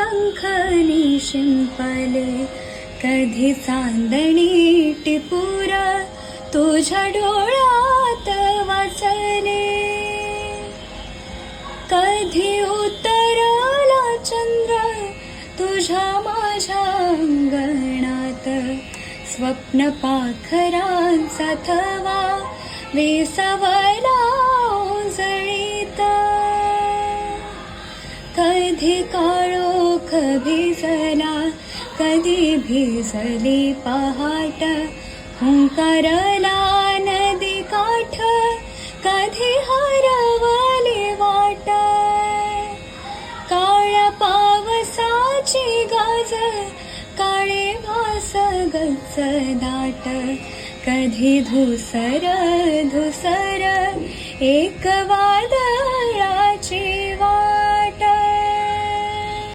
शंखनी शिंपले, कधी चांदणी टिपूर तुझ्या डोळ्यात वाचले. कधी उतरला चंद्र तुझ्या माझ्या अंगणात, स्वप्न पाखरांचा थवा विसावला उजळीत. कधी काळोख भिजला, कधी भिजली पहाट, हुंकारला नदी काठ, कधी हरवली वाट. काळ्या पावसाची गाज, काळे भास गच्च दाट, कधी धुसर धुसर एक वादळ